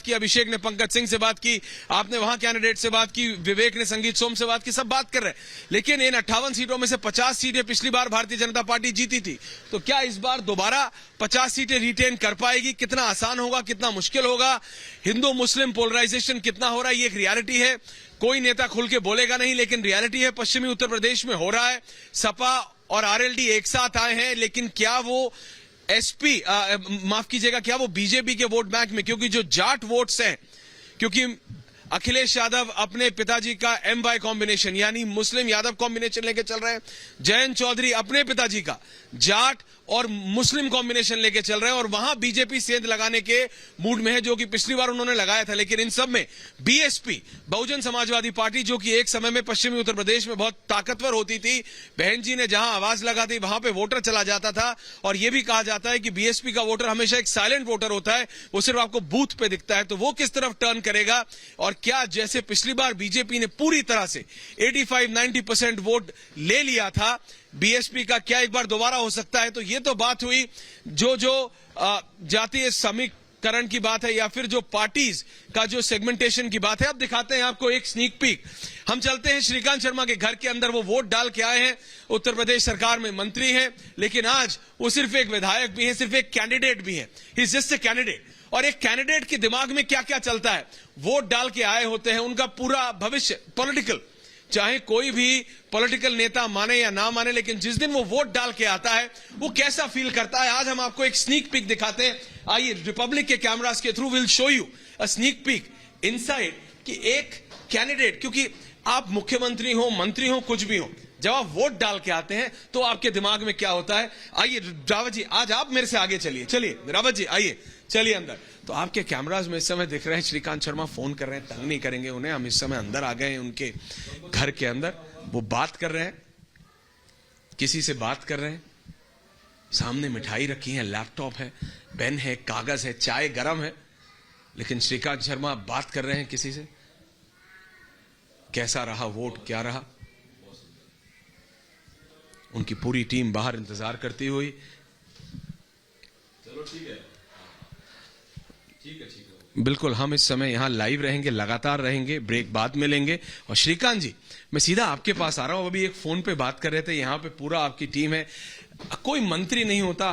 की, अभिषेक ने पंकज सिंह से बात की, आपने वहां कैंडिडेट से बात की, विवेक ने संगीत सोम से बात की, सब बात कर रहे हैं। लेकिन इन 58 सीटों में से 50 सीटें पिछली बार भारतीय जनता पार्टी जीती थी, तो क्या इस बार दोबारा 50 सीटें रिटेन कर पाएगी? कितना आसान होगा, कितना मुश्किल होगा? हिंदू मुस्लिम पोलराइजेशन कितना हो रहा है, ये एक रियलिटी है। कोई नेता खुल के बोलेगा नहीं, लेकिन रियलिटी है। पश्चिमी उत्तर प्रदेश में हो रहा है। सपा और आरएलडी एक साथ आए हैं, लेकिन क्या वो एसपी माफ कीजिएगा, क्या वो बीजेपी के वोट बैंक में, क्योंकि जो जाट वोट्स हैं, क्योंकि अखिलेश यादव अपने पिताजी का एम वाई कॉम्बिनेशन यानी मुस्लिम यादव कॉम्बिनेशन लेके चल रहे हैं, जयंत चौधरी अपने पिताजी का जाट और मुस्लिम कॉम्बिनेशन लेके चल रहे हैं, और वहां बीजेपी सेंध लगाने के मूड में है, जो कि पिछली बार उन्होंने लगाया था। लेकिन इन सब में बीएसपी, बहुजन समाजवादी पार्टी, जो कि एक समय में पश्चिमी उत्तर प्रदेश में बहुत ताकतवर होती थी, बहन जी ने जहां आवाज लगाती वहां पे वोटर चला जाता था। और यह भी कहा जाता है कि बीएसपी का वोटर हमेशा एक साइलेंट वोटर होता है, वो सिर्फ आपको बूथ पे दिखता है। तो वो किस तरफ टर्न करेगा, और क्या जैसे पिछली बार बीजेपी ने पूरी तरह से 85-90% वोट ले लिया था, बीएसपी का क्या एक बार दोबारा हो सकता है? तो ये तो बात हुई जो जातीय समीकरण की बात है, या फिर जो पार्टीज का जो सेगमेंटेशन की बात है। अब दिखाते हैं आपको एक स्नीक पीक। हम चलते हैं श्रीकांत शर्मा के घर के अंदर। वो वोट डाल के आए हैं, उत्तर प्रदेश सरकार में मंत्री हैं, लेकिन आज वो सिर्फ एक विधायक भी है, सिर्फ एक कैंडिडेट भी है। He is just a candidate. और एक कैंडिडेट के दिमाग में क्या क्या चलता है, वोट डाल के आए होते हैं, उनका पूरा भविष्य पॉलिटिकल, चाहे कोई भी पॉलिटिकल नेता माने या ना माने, लेकिन जिस दिन वो वोट डाल के आता है वो कैसा फील करता है, आज हम आपको एक स्नीक पीक दिखाते हैं। आइए, रिपब्लिक के कैमरास के through will show you a sneak peek inside कि एक कैंडिडेट, क्योंकि आप मुख्यमंत्री हो, मंत्री हो, कुछ भी हो, जब आप वोट डाल के आते हैं तो आपके दिमाग में क्या होता है। आइए रावत जी, आज आप मेरे से आगे चलिए। चलिए रावत जी, आइए, चलिए अंदर। तो आपके कैमराज में इस समय दिख रहे हैं श्रीकांत शर्मा फोन कर रहे हैं, तंग नहीं करेंगे उन्हें। हम इस समय अंदर आ गए हैं उनके घर के अंदर। वो बात कर रहे हैं, किसी से बात कर रहे हैं, सामने मिठाई रखी है, लैपटॉप है, पेन है, कागज है, चाय गरम है, लेकिन श्रीकांत शर्मा बात कर रहे हैं किसी से। कैसा रहा वोट, क्या रहा? उनकी पूरी टीम बाहर इंतजार करती हुई। चलो ठीक है, ठीक है, ठीक है। बिल्कुल, हम इस समय यहां लाइव रहेंगे, लगातार रहेंगे, ब्रेक बाद में लेंगे। और श्रीकांत जी, मैं सीधा आपके पास आ रहा हूं। अभी एक फोन पे बात कर रहे थे, यहां पे पूरा आपकी टीम है। कोई मंत्री नहीं होता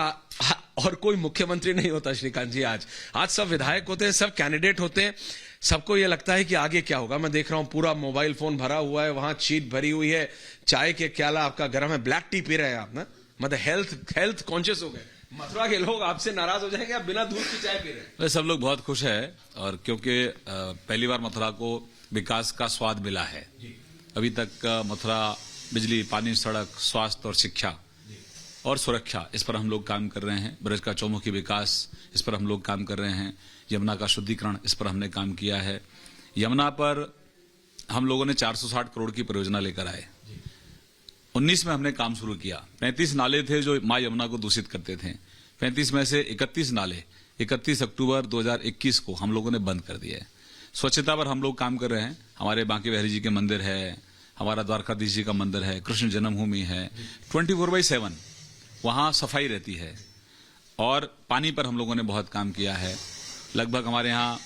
और कोई मुख्यमंत्री नहीं होता श्रीकांत जी। आज सब विधायक होते हैं, सब कैंडिडेट होते हैं। सबको यह लगता है कि आगे क्या होगा। मैं देख रहा हूं पूरा मोबाइल फोन भरा हुआ है, वहां शीट भरी हुई है, चाय के क्याला आपका गर्म है, ब्लैक टी पी रहे हैं आप ना, मतलब हेल्थ कॉन्शियस हो गए। मथुरा के लोग आपसे नाराज हो जाएंगे, आप बिना दूध की चाय पी रहे हैं। सब लोग बहुत खुश है, और क्योंकि पहली बार मथुरा को विकास का स्वाद मिला है। अभी तक मथुरा बिजली, पानी, सड़क, स्वास्थ्य और शिक्षा और सुरक्षा, इस पर हम लोग काम कर रहे हैं। ब्रज का चौमुखी विकास, इस पर हम लोग काम कर रहे हैं। यमुना का शुद्धिकरण, इस पर हमने काम किया है। यमुना पर हम लोगों ने 460 करोड़ की परियोजना लेकर आए। 19 में हमने काम शुरू किया। 35 नाले थे जो मां यमुना को दूषित करते थे। 35 में से 31 नाले 31 अक्टूबर 2021 को हम लोगों ने बंद कर दिए। स्वच्छता पर हम लोग काम कर रहे हैं। हमारे बांके बिहारी जी के मंदिर है, हमारा द्वारकाधीश जी का मंदिर है, कृष्ण जन्मभूमि है, 24/7 वहां सफाई रहती है। और पानी पर हम लोगों ने बहुत काम किया है। लगभग हमारे यहाँ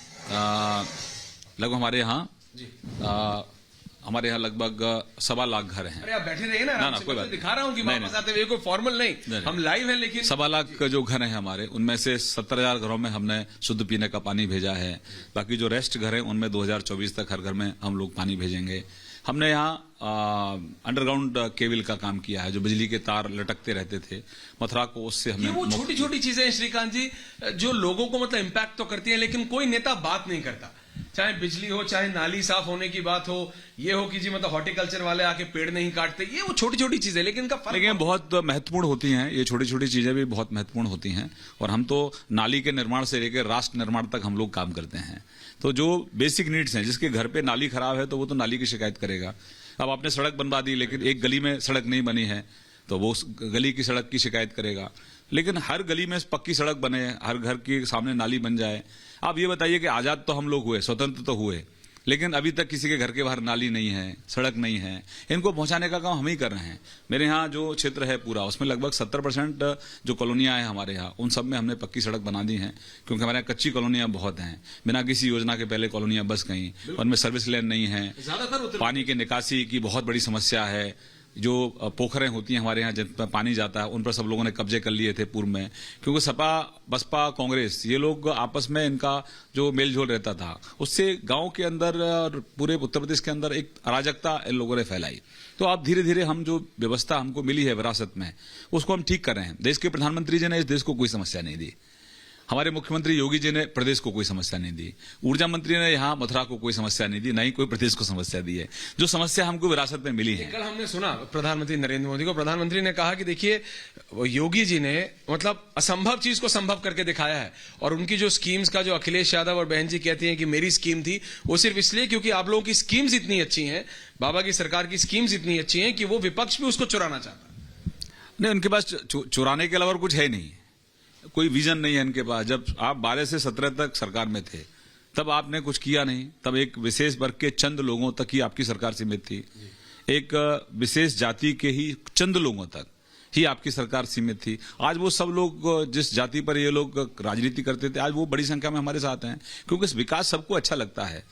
लगभग 1.25 लाख घर हैं। अरे आप बैठे रहिए ना, कोई बात दिखा रहा हूं कि वापस आते हुए कोई फॉर्मल नहीं, हम लाइव हैं। लेकिन 1.25 लाख जो घर हैं हमारे, उनमें से 70,000 घरों में हमने शुद्ध पीने का पानी भेजा है। बाकी जो रेस्ट घर हैं उनमें 2024 तक हर घर में हम लोग पानी भेजेंगे। हमने यहाँ अंडरग्राउंड केबल का काम किया है, जो बिजली के तार लटकते रहते थे मथुरा को, उससे हमने। वो छोटी छोटी चीजें हैं श्रीकांत जी, जो लोगों को मतलब इम्पैक्ट तो करती हैं, लेकिन कोई नेता बात नहीं करता। चाहे बिजली हो, चाहे नाली साफ होने की बात हो, ये हो कि जी मतलब हॉर्टिकल्चर वाले आके पेड़ नहीं काटते, ये वो छोटी छोटी चीजें, लेकिन इनका फर्क लेकिन बहुत महत्वपूर्ण होती हैं। ये छोटी छोटी चीजें भी बहुत महत्वपूर्ण होती हैं। और हम तो नाली के निर्माण से लेकर राष्ट्र निर्माण तक हम लोग काम करते हैं। तो जो बेसिक नीड्स हैं, जिसके घर पे नाली खराब है तो वो तो नाली की शिकायत करेगा। अब आपने सड़क बनवा दी, लेकिन एक गली में सड़क नहीं बनी है तो वो गली की सड़क की शिकायत करेगा। लेकिन हर गली में पक्की सड़क बने, हर घर के सामने नाली बन जाए। आप ये बताइए कि आजाद तो हम लोग हुए, स्वतंत्र तो हुए, लेकिन अभी तक किसी के घर के बाहर नाली नहीं है, सड़क नहीं है। इनको पहुंचाने का काम हम ही कर रहे हैं। मेरे यहाँ जो क्षेत्र है पूरा, उसमें लगभग 70% जो कॉलोनियां हैं हमारे यहाँ, उन सब में हमने पक्की सड़क बना दी है, क्योंकि हमारे यहाँ कच्ची कॉलोनियां बहुत हैं। बिना किसी योजना के पहले कॉलोनियां बस गई, उनमें सर्विस लाइन नहीं है, ज्यादातर पानी के निकासी की बहुत बड़ी समस्या है। जो पोखरें होती हैं हमारे यहाँ जिन पर पानी जाता है, उन पर सब लोगों ने कब्जे कर लिए थे पूर्व में, क्योंकि सपा, बसपा, कांग्रेस, ये लोग आपस में इनका जो मेलझोल रहता था, उससे गांव के अंदर और पूरे उत्तर प्रदेश के अंदर एक अराजकता इन लोगों ने फैलाई। तो अब धीरे धीरे हम जो व्यवस्था हमको मिली है विरासत में, उसको हम ठीक कर रहे हैं। देश के प्रधानमंत्री जी ने इस देश को कोई समस्या नहीं दी। हमारे मुख्यमंत्री योगी जी ने प्रदेश को कोई समस्या नहीं दी। ऊर्जा मंत्री ने यहाँ मथुरा को कोई समस्या नहीं दी, न ही कोई प्रदेश को समस्या दी है। जो समस्या हमको विरासत में मिली है। कल हमने सुना प्रधानमंत्री नरेंद्र मोदी को, प्रधानमंत्री ने कहा कि देखिए योगी जी ने मतलब असंभव चीज को संभव करके दिखाया है, और उनकी जो स्कीम्स का जो अखिलेश यादव और बहन जी कहती हैं कि मेरी स्कीम थी, वो सिर्फ इसलिए क्योंकि आप लोगों की स्कीम्स इतनी अच्छी हैं, बाबा की सरकार की स्कीम्स इतनी अच्छी हैं कि वो विपक्ष भी उसको चुराना चाहता है। नहीं, उनके पास चुराने के अलावा कुछ है नहीं, कोई विजन नहीं है इनके पास। जब आप 12 से 17 तक सरकार में थे, तब आपने कुछ किया नहीं। तब एक विशेष वर्ग के चंद लोगों तक ही आपकी सरकार सीमित थी। एक विशेष जाति के ही चंद लोगों तक ही आपकी सरकार सीमित थी। आज वो सब लोग, जिस जाति पर ये लोग राजनीति करते थे, आज वो बड़ी संख्या में हमारे साथ हैं, क्योंकि इस विकास सबको अच्छा लगता है।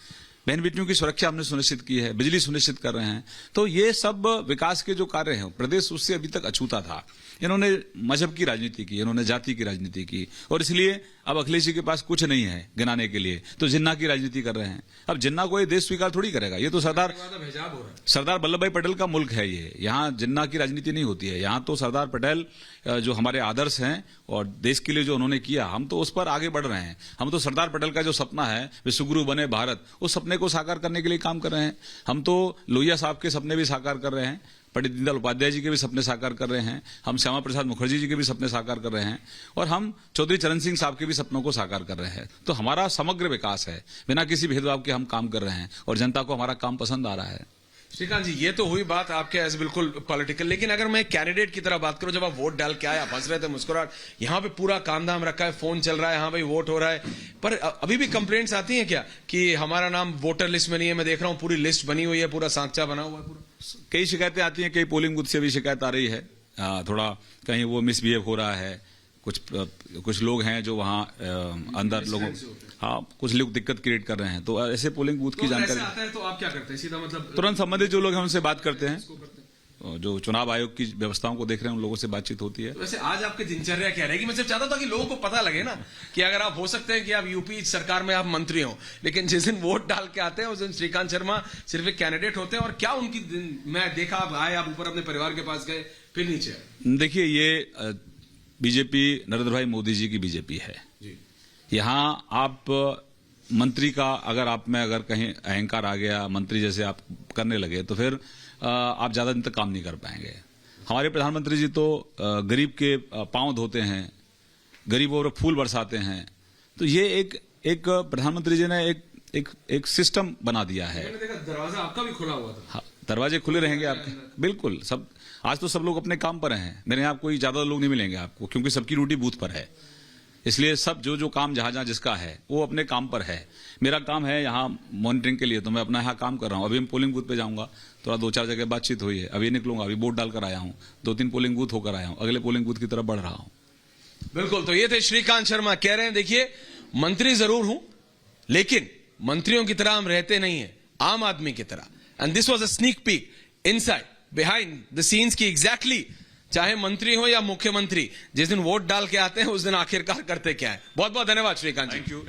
बहन बेटियों की सुरक्षा हमने सुनिश्चित की है, बिजली सुनिश्चित कर रहे हैं। तो ये सब विकास के जो कार्य हैं, प्रदेश उससे अभी तक अछूता था। इन्होंने मजहब की राजनीति की, इन्होंने जाति की राजनीति की, और इसलिए अब अखिलेश जी के पास कुछ नहीं है गिनाने के लिए, तो जिन्ना की राजनीति कर रहे हैं। अब जिन्ना को ये देश स्वीकार थोड़ी करेगा। ये तो सरदार वल्लभ भाई पटेल का मुल्क है ये। यहाँ जिन्ना की राजनीति नहीं होती है। यहाँ तो सरदार पटेल जो हमारे आदर्श हैं और देश के लिए जो उन्होंने किया, हम तो उस पर आगे बढ़ रहे हैं। हम तो सरदार पटेल का जो सपना है, विश्वगुरु बने भारत, उस सपने को साकार करने के लिए काम कर रहे हैं। हम तो लोहिया साहब के सपने भी साकार कर रहे हैं, पंडित दीनदयाल उपाध्याय जी के भी सपने साकार कर रहे हैं, हम श्यामा प्रसाद मुखर्जी जी के भी सपने साकार कर रहे हैं, और हम चौधरी चरण सिंह साहब के भी सपनों को साकार कर रहे हैं। तो हमारा समग्र विकास है, बिना किसी भेदभाव के हम काम कर रहे हैं, और जनता को हमारा काम पसंद आ रहा है। श्रीकांत जी, ये तो हुई बात आपके एज बिल्कुल पॉलिटिकल, लेकिन अगर मैं कैंडिडेट की तरह बात करूं, जब आप वोट डाल के आए, आप हंस रहे थे, मुस्कुराहट, यहाँ पे पूरा काम धाम रखा है, फोन चल रहा है, हाँ भाई वोट हो रहा है, पर अभी भी कंप्लेंट्स आती हैं क्या कि हमारा नाम वोटर लिस्ट में नहीं है? मैं देख रहा हूँ पूरी लिस्ट बनी हुई है, पूरा सांचा बना हुआ है पूरा। कई शिकायतें आती हैं, कई पोलिंग बूथ से भी शिकायत आ रही है, थोड़ा कहीं वो मिसबिहेव हो रहा है। कुछ लोग हैं जो वहाँ अंदर लोगों, हाँ, कुछ लोग दिक्कत क्रिएट कर रहे हैं। तो ऐसे पोलिंग बूथ की जानकारी आता है तो आप क्या करते हैं? सीधा मतलब तुरंत संबंधित जो लोग हैं उनसे बात करते हैं, जो चुनाव आयोग की व्यवस्थाओं को देख रहे हैं, उन लोगों से बातचीत होती है। तो वैसे आज आपकी दिनचर्या क्या रहेगी? मैं सिर्फ चाहता था कि लोगों को पता लगे ना कि अगर आप हो सकते हैं कि आप यूपी सरकार में आप मंत्री हो, लेकिन जिस दिन वोट डाल के आते हैं उस दिन श्रीकांत शर्मा सिर्फ एक कैंडिडेट होते हैं, और क्या उनकी मैं देखा, आप आए, आप ऊपर अपने परिवार के पास गए, फिर नीचे। देखिए, ये बीजेपी नरेंद्र भाई मोदी जी की बीजेपी है। यहाँ आप मंत्री का अगर कहीं अहंकार आ गया, मंत्री जैसे आप करने लगे, तो फिर आप ज्यादा दिन तक काम नहीं कर पाएंगे। हमारे प्रधानमंत्री जी तो गरीब के पांव धोते हैं, गरीबों पर फूल बरसाते हैं। तो ये एक प्रधानमंत्री जी ने एक सिस्टम बना दिया है। मैंने देखा दरवाजा आपका भी खुला हुआ था। हाँ, दरवाजे खुले रहेंगे आपके, बिल्कुल। सब आज तो सब लोग अपने काम पर हैं। मेरे यहाँ कोई ज्यादा लोग नहीं मिलेंगे आपको, क्योंकि सबकी ड्यूटी बूथ पर है। इसलिए सब जो काम जहां जिसका है, वो अपने काम पर है। मेरा काम है यहाँ मॉनिटरिंग के लिए, तो मैं अपना यहाँ काम कर रहा हूँ। अभी मैं पोलिंग बूथ पे जाऊंगा, थोड़ा 2-4 जगह बातचीत हुई है, अभी निकलूंगा, अभी वोट डालकर आया हूँ, 2-3 पोलिंग बूथ होकर आया हूँ, अगले पोलिंग बूथ की तरफ बढ़ रहा हूँ। बिल्कुल, तो ये थे श्रीकांत शर्मा, कह रहे हैं देखिए मंत्री जरूर हूं, लेकिन मंत्रियों की तरह हम रहते नहीं है, आम आदमी की तरह। And this was a sneak peek inside behind the scenes की एग्जैक्टली चाहे मंत्री हो या मुख्यमंत्री, जिस दिन वोट डाल के आते हैं उस दिन आखिरकार करते क्या है। बहुत बहुत धन्यवाद श्रीकांत जी।